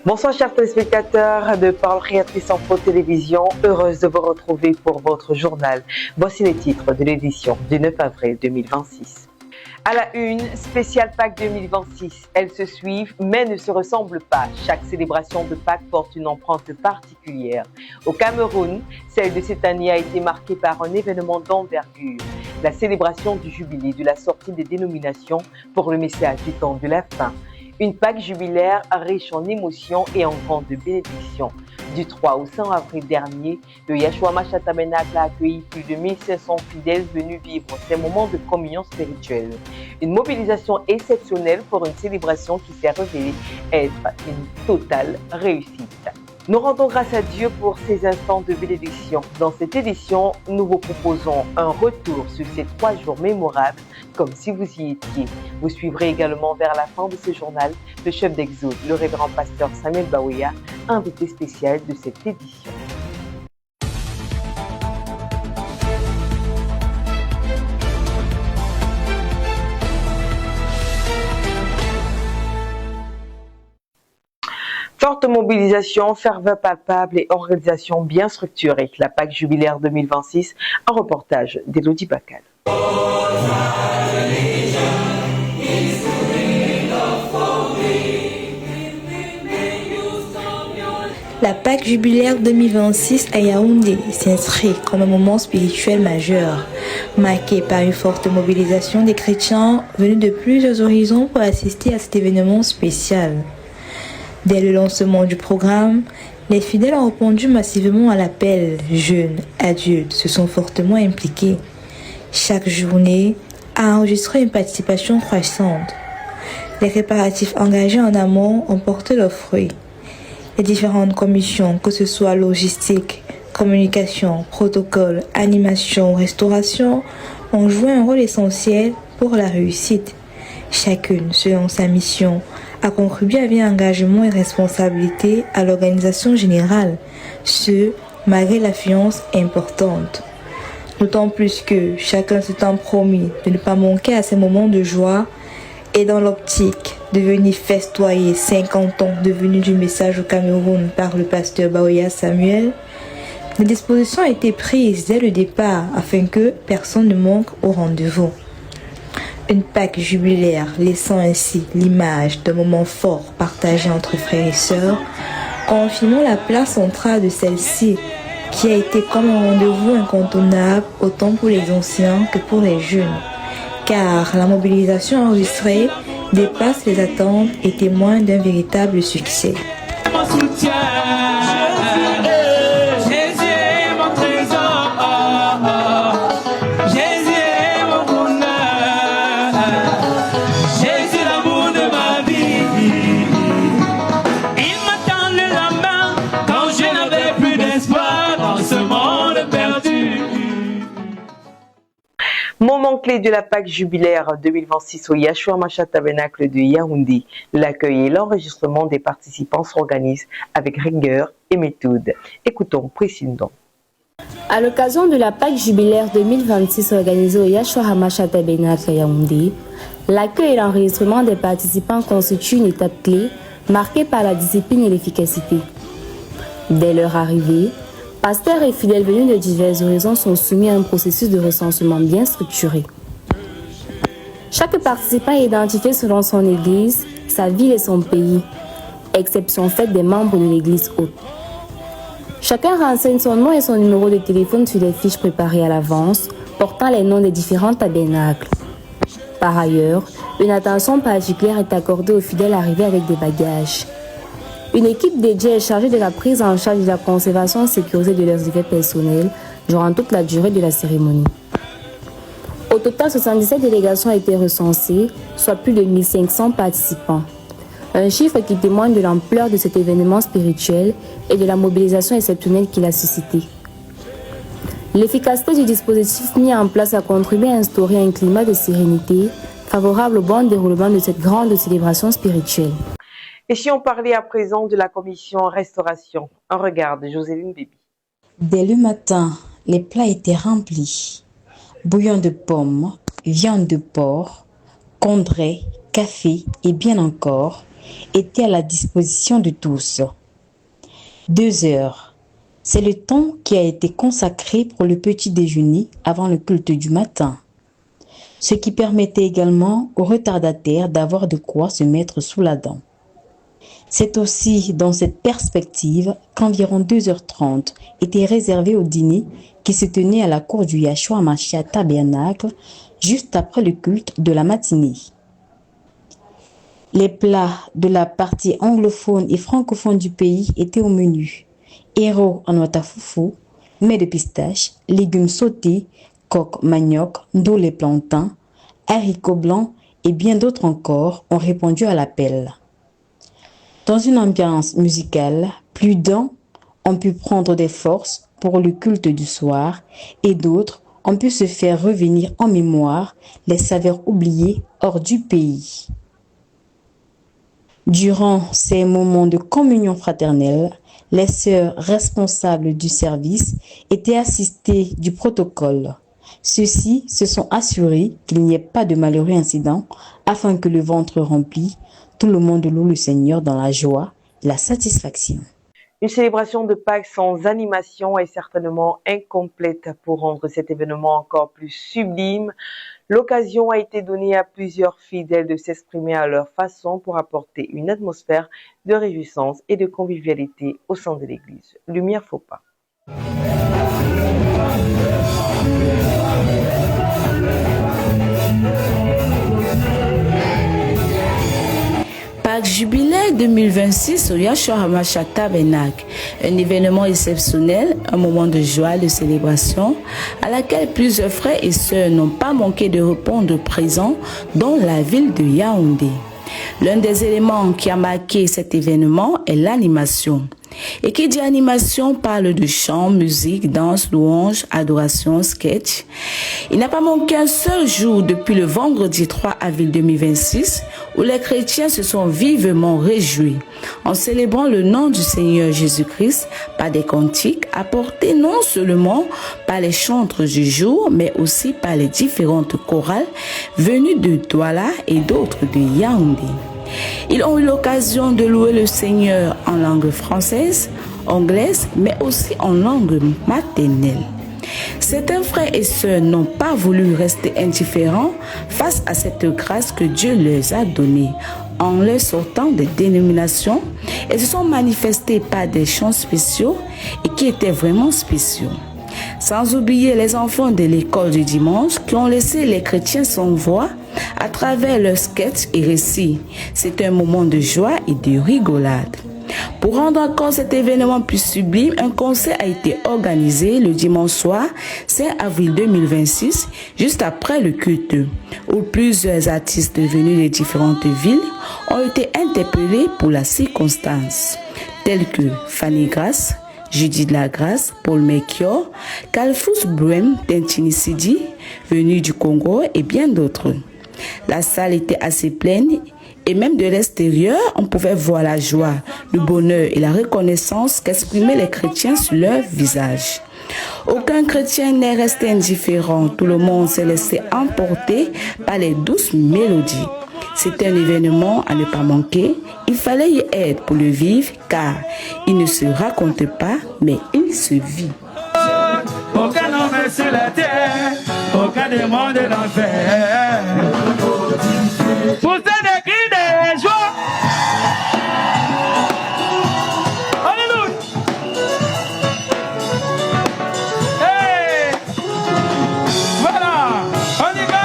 Bonsoir chers téléspectateurs de Parole Créatrice Info Télévision, heureuse de vous retrouver pour votre journal. Voici les titres de l'édition du 9 avril 2026. À la une, spéciale Pâques 2026. Elles se suivent mais ne se ressemblent pas. Chaque célébration de Pâques porte une empreinte particulière. Au Cameroun, celle de cette année a été marquée par un événement d'envergure. La célébration du jubilé de la sortie des dénominations pour le message du temps de la fin. Une Pâques jubilaire riche en émotions et en grandes bénédictions. Du 3 au 5 avril dernier, le Yahshua Mashiach Tabernacle a accueilli plus de 1500 fidèles venus vivre ces moments de communion spirituelle. Une mobilisation exceptionnelle pour une célébration qui s'est révélée être une totale réussite. Nous rendons grâce à Dieu pour ces instants de bénédiction. Dans cette édition, nous vous proposons un retour sur ces 3 jours mémorables, comme si vous y étiez. Vous suivrez également vers la fin de ce journal le chef d'Exode, le révérend pasteur Samuel Baouya, invité spécial de cette édition. Forte mobilisation, ferveur palpable et organisation bien structurée. La Pâques jubilaire 2026, un reportage d'Élodie Bacal. La Pâques jubilaire 2026 à Yaoundé s'inscrit comme un moment spirituel majeur, marqué par une forte mobilisation des chrétiens venus de plusieurs horizons pour assister à cet événement spécial. Dès le lancement du programme, les fidèles ont répondu massivement à l'appel. Jeunes, adultes se sont fortement impliqués. Chaque journée a enregistré une participation croissante. Les préparatifs engagés en amont ont porté leurs fruits. Les différentes commissions, que ce soit logistique, communication, protocole, animation ou restauration, ont joué un rôle essentiel pour la réussite. Chacune, selon sa mission, a contribué avec engagement et responsabilité à l'organisation générale, ce, malgré l'affluence importante. D'autant plus que chacun s'étant promis de ne pas manquer à ces moments de joie et dans l'optique de venir festoyer 50 ans de venue du message au Cameroun par le pasteur Baouya Samuel, des dispositions ont été prises dès le départ afin que personne ne manque au rendez-vous. Une Pâques jubilaire laissant ainsi l'image d'un moment fort partagé entre frères et sœurs, confirmant la place centrale de celle-ci qui a été comme un rendez-vous incontournable autant pour les anciens que pour les jeunes, car la mobilisation enregistrée dépasse les attentes et témoigne d'un véritable succès. Moment clé de la Pâques jubilaire 2026 au Yahshua Mashiach Tabernacle de Yaoundé. L'accueil et l'enregistrement des participants s'organisent avec rigueur et méthode. Écoutons Priscille. À l'occasion de la Pâques jubilaire 2026 organisée au Yahshua Mashiach Tabernacle à Yaoundé, l'accueil et l'enregistrement des participants constituent une étape clé marquée par la discipline et l'efficacité. Dès leur arrivée, pasteurs et fidèles venus de divers horizons sont soumis à un processus de recensement bien structuré. Chaque participant est identifié selon son église, sa ville et son pays, exception faite des membres de l'église hôte. Chacun renseigne son nom et son numéro de téléphone sur des fiches préparées à l'avance, portant les noms des différents tabernacles. Par ailleurs, une attention particulière est accordée aux fidèles arrivés avec des bagages. Une équipe dédiée est chargée de la prise en charge de la conservation sécurisée de leurs effets personnels durant toute la durée de la cérémonie. Au total, 77 délégations ont été recensées, soit plus de 1500 participants. Un chiffre qui témoigne de l'ampleur de cet événement spirituel et de la mobilisation exceptionnelle qu'il a suscité. L'efficacité du dispositif mis en place a contribué à instaurer un climat de sérénité favorable au bon déroulement de cette grande célébration spirituelle. Et si on parlait à présent de la commission restauration, un regard de Jocelyne Bébi. Dès le matin, les plats étaient remplis. Bouillon de pommes, viande de porc, condré, café et bien encore, était à la disposition de tous. 2 heures, c'est le temps qui a été consacré pour le petit déjeuner avant le culte du matin, ce qui permettait également aux retardataires d'avoir de quoi se mettre sous la dent. C'est aussi dans cette perspective qu'environ 2h30 étaient réservées au dîner qui se tenait à la cour du Yahshua Hamashiach Tabernacle juste après le culte de la matinée. Les plats de la partie anglophone et francophone du pays étaient au menu. Héros en watafoufou, mets de pistache, légumes sautés, coq, manioc, ndolé plantain, haricots blancs et bien d'autres encore ont répondu à l'appel. Dans une ambiance musicale, plus d'un ont pu prendre des forces pour le culte du soir et d'autres ont pu se faire revenir en mémoire les saveurs oubliées hors du pays. Durant ces moments de communion fraternelle, les sœurs responsables du service étaient assistées du protocole. Ceux-ci se sont assurés qu'il n'y ait pas de malheureux incident afin que le ventre rempli, tout le monde loue le Seigneur dans la joie et la satisfaction. Une célébration de Pâques sans animation est certainement incomplète. Pour rendre cet événement encore plus sublime, l'occasion a été donnée à plusieurs fidèles de s'exprimer à leur façon pour apporter une atmosphère de réjouissance et de convivialité au sein de l'Église. Lumière faut pas. Pâques Jubilaire 2026 au Yahshua Hamashiach Tabernacle, un événement exceptionnel, un moment de joie, de célébration, à laquelle plusieurs frères et sœurs n'ont pas manqué de répondre présents dans la ville de Yaoundé. L'un des éléments qui a marqué cet événement est l'animation. Et qui dit animation parle de chant, musique, danse, louange, adoration, sketch. Il n'a pas manqué un seul jour depuis le vendredi 3 avril 2026 où les chrétiens se sont vivement réjouis en célébrant le nom du Seigneur Jésus-Christ par des cantiques apportés non seulement par les chantres du jour mais aussi par les différentes chorales venues de Douala et d'autres de Yaoundé. Ils ont eu l'occasion de louer le Seigneur en langue française, anglaise, mais aussi en langue maternelle. Certains frères et sœurs n'ont pas voulu rester indifférents face à cette grâce que Dieu leur a donnée en leur sortant des dénominations et se sont manifestés par des chants spéciaux et qui étaient vraiment spéciaux. Sans oublier les enfants de l'école du dimanche qui ont laissé les chrétiens sans voix à travers leurs sketchs et récits. C'est un moment de joie et de rigolade. Pour rendre encore cet événement plus sublime, un concert a été organisé le dimanche soir 5 avril 2026, juste après le culte, où plusieurs artistes venus des différentes villes ont été interpellés pour la circonstance, tels que Fanny Grace, Judy de la Grâce, Paul Melchior, Kalfous Bruem, Tintini Sidi, venu du Congo et bien d'autres. La salle était assez pleine et même de l'extérieur, on pouvait voir la joie, le bonheur et la reconnaissance qu'exprimaient les chrétiens sur leur visage. Aucun chrétien n'est resté indifférent, tout le monde s'est laissé emporter par les douces mélodies. C'était un événement à ne pas manquer, il fallait y être pour le vivre car il ne se raconte pas mais il se vit. Aucun homme sur la terre, aucun démon de l'enfer. Pour des cris de joie. Alléluia. Hey. Voilà, on y va.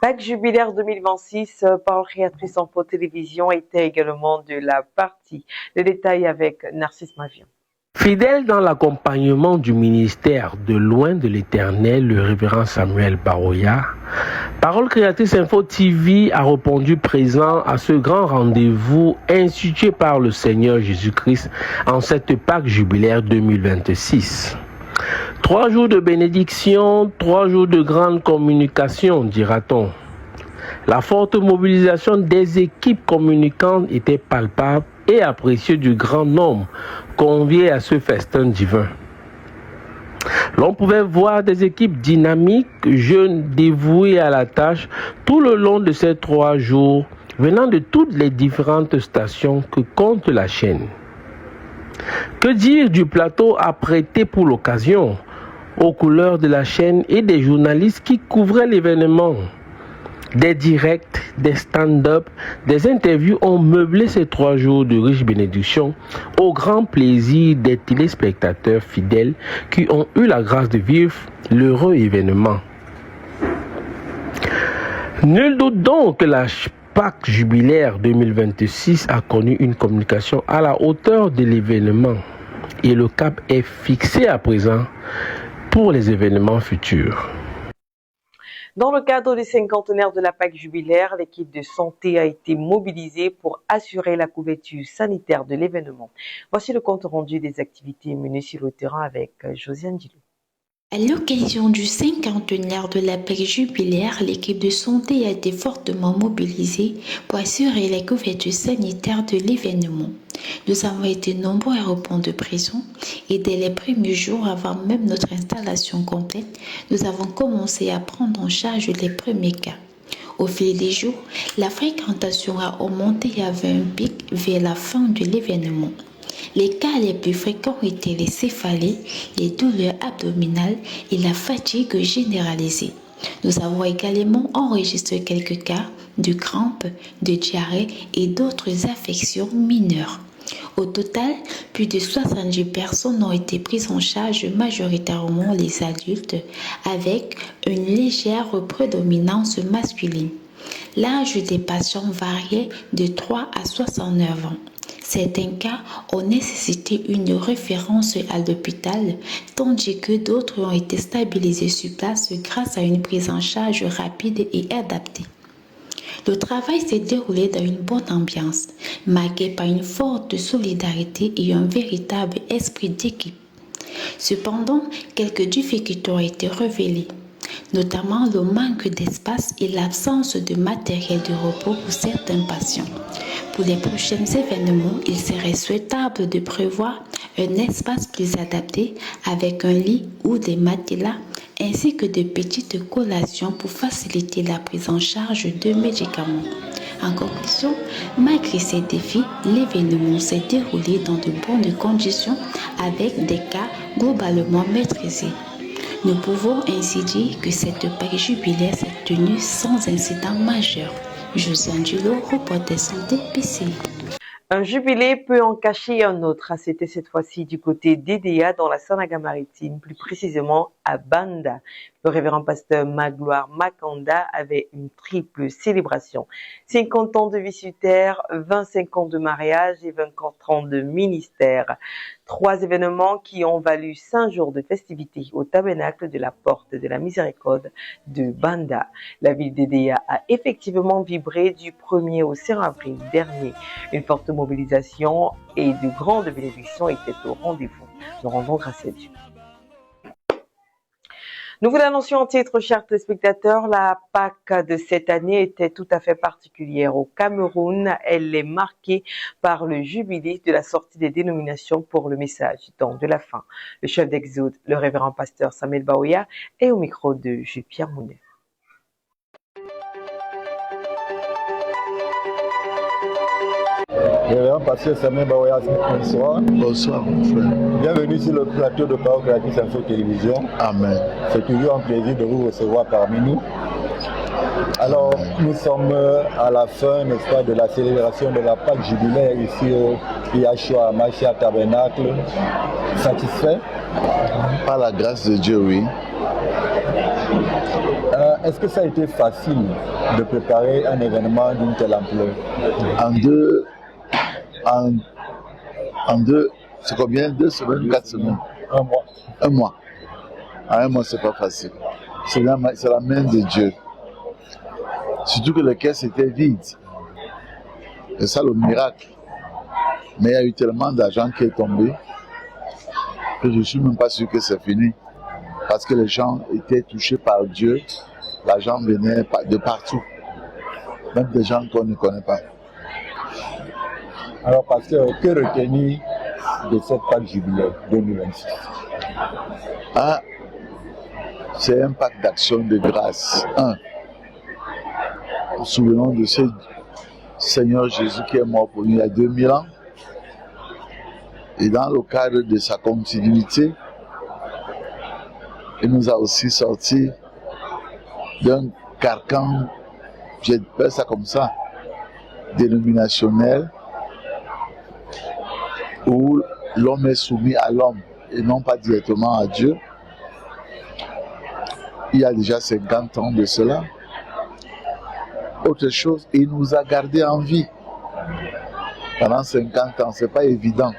Pâques Jubilaire 2026 par Créatrice Info Télévision était également de la partie. Les détails avec Narcisse Mavion. Fidèle dans l'accompagnement du ministère de Loin de l'Éternel, le révérend Samuel Baroya, Parole Créatrice Info TV a répondu présent à ce grand rendez-vous institué par le Seigneur Jésus-Christ en cette Pâques Jubilaire 2026. 3 jours de bénédiction, 3 jours de grande communication, dira-t-on. La forte mobilisation des équipes communicantes était palpable et appréciée du grand nombre conviés à ce festin divin. L'on pouvait voir des équipes dynamiques, jeunes, dévouées à la tâche tout le long de ces 3 jours, venant de toutes les différentes stations que compte la chaîne. Que dire du plateau apprêté pour l'occasion, aux couleurs de la chaîne et des journalistes qui couvraient l'événement? Des directs, des stand-up, des interviews ont meublé ces 3 jours de riche bénédiction au grand plaisir des téléspectateurs fidèles qui ont eu la grâce de vivre l'heureux événement. Nul doute donc que la Pâques jubilaire 2026 a connu une communication à la hauteur de l'événement et le cap est fixé à présent pour les événements futurs. Dans le cadre des 50aires de la Pâques jubilaire, l'équipe de santé a été mobilisée pour assurer la couverture sanitaire de l'événement. Voici le compte rendu des activités menées sur le terrain avec Josiane Dillou. À l'occasion du 50aire de la Pâques jubilaire, l'équipe de santé a été fortement mobilisée pour assurer la couverture sanitaire de l'événement. Nous avons été nombreux à répondre présent et dès les premiers jours, avant même notre installation complète, nous avons commencé à prendre en charge les premiers cas. Au fil des jours, la fréquentation a augmenté et avait un pic vers la fin de l'événement. Les cas les plus fréquents étaient les céphalées, les douleurs abdominales et la fatigue généralisée. Nous avons également enregistré quelques cas de crampes, de diarrhée et d'autres affections mineures. Au total, plus de 70 personnes ont été prises en charge, majoritairement les adultes, avec une légère prédominance masculine. L'âge des patients variait de 3 à 69 ans. Certains cas ont nécessité une référence à l'hôpital, tandis que d'autres ont été stabilisés sur place grâce à une prise en charge rapide et adaptée. Le travail s'est déroulé dans une bonne ambiance, marqué par une forte solidarité et un véritable esprit d'équipe. Cependant, quelques difficultés ont été révélées, notamment le manque d'espace et l'absence de matériel de repos pour certains patients. Pour les prochains événements, il serait souhaitable de prévoir un espace plus adapté avec un lit ou des matelas ainsi que de petites collations pour faciliter la prise en charge de médicaments. En conclusion, malgré ces défis, l'événement s'est déroulé dans de bonnes conditions avec des cas globalement maîtrisés. Nous pouvons ainsi dire que cette Pâques jubilaire s'est tenue sans incident majeur. Josiane Dillou, reporter santé PCI. Un jubilé peut en cacher un autre. C'était cette fois-ci du côté d'Edea dans la Sanaga-Maritime, plus précisément à Banda. Le révérend pasteur Magloire Makanda avait une triple célébration. 50 ans de vie sur terre, 25 ans de mariage et 24 ans de ministère. 3 événements qui ont valu 5 jours de festivités au tabernacle de la Porte de la Miséricorde de Banda. La ville d'Edea a effectivement vibré du 1er au 5 avril dernier. Une forte mobilisation et de grandes bénédictions étaient au rendez-vous. Nous rendons grâce à Dieu. Nous vous l'annoncions en titre, chers téléspectateurs, la Pâques de cette année était tout à fait particulière. Au Cameroun, elle est marquée par le jubilé de la sortie des dénominations pour le message du temps de la fin. Le chef d'Exode, le révérend pasteur Samuel Baoya, est au micro de Pierre Mounet. Révérend pasteur Samuel Baoya, bonsoir. Bonsoir mon frère. Bienvenue sur le plateau de Parole Créatrice Info Télévision. Amen. C'est toujours un plaisir de vous recevoir parmi nous. Alors, nous sommes à la fin, n'est-ce pas, de la célébration de la Pâques jubilaire ici au Yahshua Hamashiach Tabernacle. Satisfait? Par la grâce de Dieu, oui. Est-ce que ça a été facile de préparer un événement d'une telle ampleur? En deux, c'est combien? 2 semaines, 4 semaines? 1 mois. 1 mois. En 1 mois, c'est pas facile. C'est la main de Dieu. Surtout que le caisse était vide. C'est ça le miracle. Mais il y a eu tellement d'argent qui est tombé que je ne suis même pas sûr que c'est fini. Parce que les gens étaient touchés par Dieu. L'argent venait de partout. Même des gens qu'on ne connaît pas. Alors, pasteur, que retenir de cette Pâques jubilaire 2026? Ah, c'est un pacte d'action de grâce. Nous souvenons de ce Seigneur Jésus qui est mort pour nous il y a 2000 ans. Et dans le cadre de sa continuité, il nous a aussi sorti d'un carcan, j'appelle ça comme ça, dénominationnel, où l'homme est soumis à l'homme et non pas directement à Dieu. Il y a déjà 50 ans de cela. Autre chose, il nous a gardés en vie. Pendant 50 ans, ce n'est pas évident.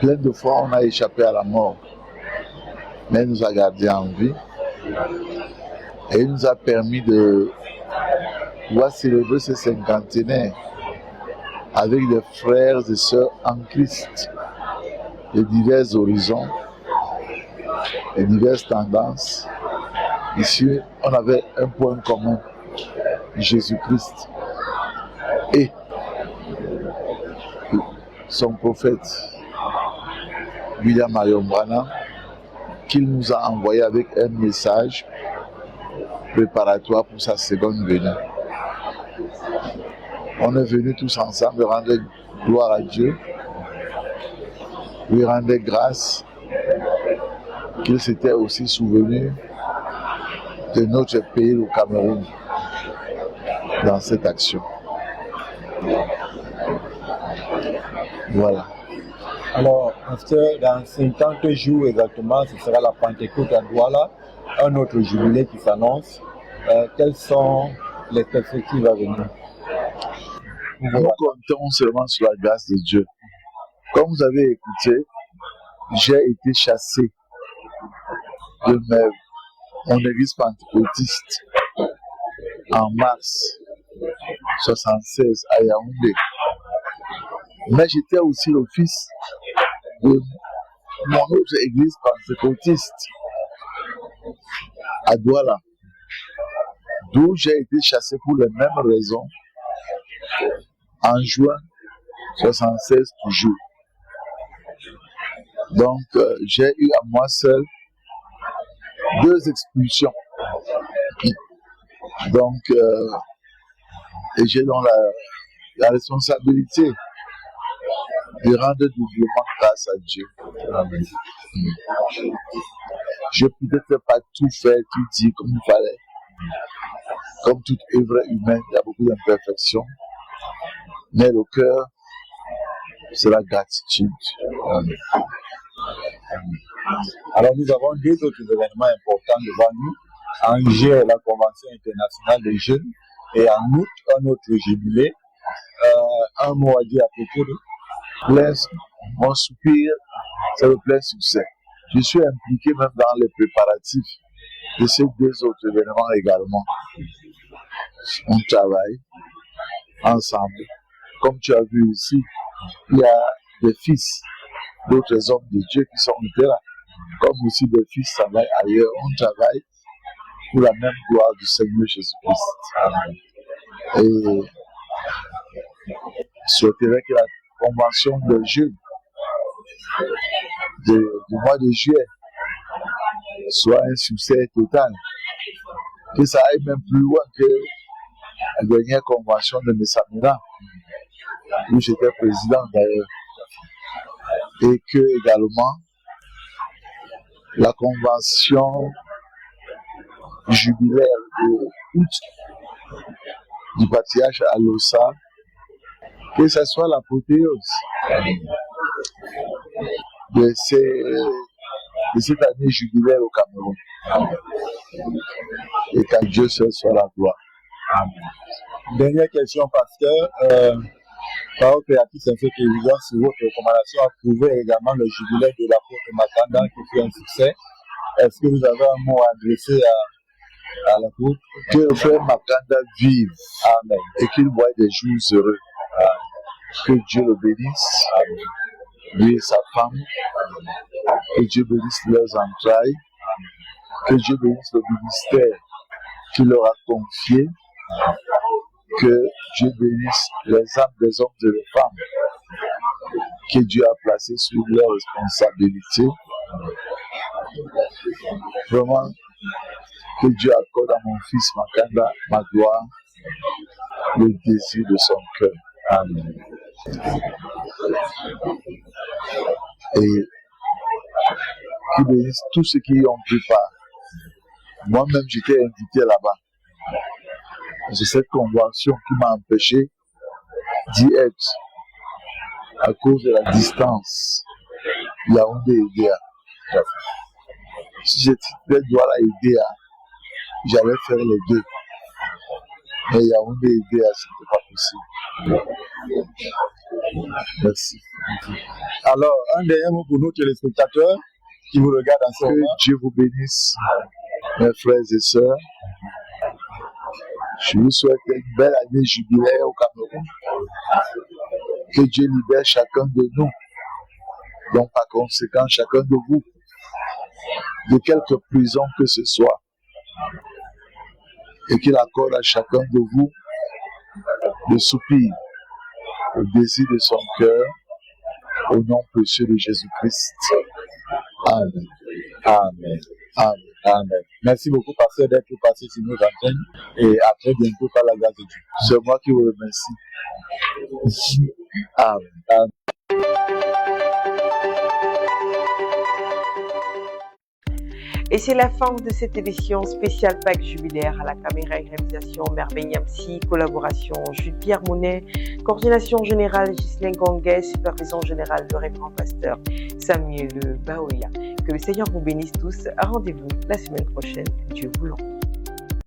Plein de fois, on a échappé à la mort. Mais il nous a gardés en vie. Et il nous a permis de pouvoir célébrer ce cinquantenaire avec des frères et sœurs en Christ de divers horizons, de diverses tendances. Ici, on avait un point commun, Jésus-Christ et son prophète William Marion Branham, qu'il nous a envoyé avec un message préparatoire pour sa seconde venue. On est venus tous ensemble rendre gloire à Dieu, lui rendre grâce qu'il s'était aussi souvenu de notre pays, le Cameroun, dans cette action. Voilà. Alors, dans 50 jours exactement, ce sera la Pentecôte à Douala, un autre jubilé qui s'annonce. Quelles sont les perspectives à venir? Nous comptons seulement sur la grâce de Dieu. Comme vous avez écouté, j'ai été chassé de mon église pentecôtiste en mars 1976 à Yaoundé. Mais j'étais aussi le fils de mon autre église pentecôtiste à Douala, d'où j'ai été chassé pour les mêmes raisons en juin 1976 toujours. Donc j'ai eu à moi seul 2 expulsions. Donc et j'ai donc la responsabilité de rendre doublement grâce à Dieu. Amen. Je ne peux peut-être pas tout faire, tout dire comme il fallait. Comme toute œuvre humaine, il y a beaucoup d'imperfections. Mais le cœur, c'est la gratitude. Amen. Alors nous avons 2 autres événements importants devant nous. En juillet, la Convention internationale des jeunes. Et en août, un autre jubilé. Un mot à dire à propos de mon soupir, c'est le plein succès. Je suis impliqué même dans les préparatifs de ces 2 autres événements également. On travaille ensemble. Comme tu as vu ici, il y a des fils d'autres hommes de Dieu qui sont là. Comme aussi des fils travaillent ailleurs, on travaille pour la même gloire du Seigneur Jésus-Christ. Amen. Et je souhaiterais que la convention des jeunes du mois de juillet soit un succès total, que ça aille même plus loin que la dernière convention de Messamina, où j'étais président d'ailleurs, et que également la convention jubilaire de août du patriarche à Lossa, que ce soit l'apothéose de cette année jubilaire au Cameroun. Et qu'à Dieu seul soit la gloire. Amen. Dernière question, pasteur. Parole créatrice Info Télévision, sur votre recommandation, approuvez également le jubilé de l'apôtre Makanda qui fut un succès. Est-ce que vous avez un mot à adresser à l'apôtre? Que le frère Makanda vive. Amen. Et qu'il voie des jours heureux. Amen. Que Dieu le bénisse. Amen. Lui et sa femme. Amen. Que Dieu bénisse leurs entrailles. Amen. Que Dieu bénisse le ministère qu'il leur a confié. Amen. Que Dieu bénisse les âmes des hommes et des femmes que Dieu a placés sous leur responsabilité. Vraiment, que Dieu accorde à mon fils Makanda, ma gloire, le désir de son cœur. Amen. Et qui bénisse tous ceux qui y ont pris part. Moi-même, j'étais invité là-bas. C'est cette convention qui m'a empêché d'y être à cause de la distance. Yaoundé et Edea. Si j'étais Douala et Edea, j'allais faire les deux. Mais Yaoundé et Edea, ce n'était pas possible. Merci. Alors, un dernier mot pour nos téléspectateurs qui vous regardent en ce moment. Que Dieu vous bénisse, mes frères et sœurs. Je vous souhaite une belle année jubilaire au Cameroun. Que Dieu libère chacun de nous. Donc, par conséquent, chacun de vous, de quelque prison que ce soit. Et qu'il accorde à chacun de vous le soupir, le désir de son cœur, au nom précieux de Jésus-Christ. Amen. Amen. Amen. Amen. Merci beaucoup, pasteur, d'être passé sur nos antennes et à très bientôt par la grâce de Dieu. C'est moi qui vous remercie. Amen. Amen. Et c'est la fin de cette édition spéciale Pâques jubilaire. À la caméra et réalisation Merveille Niamsi, collaboration Jules-Pierre Monet, coordination générale Ghislain Gonguet, supervision générale le révérend pasteur Samuel Baoya. Que le Seigneur vous bénisse tous. Rendez-vous la semaine prochaine, Dieu voulant.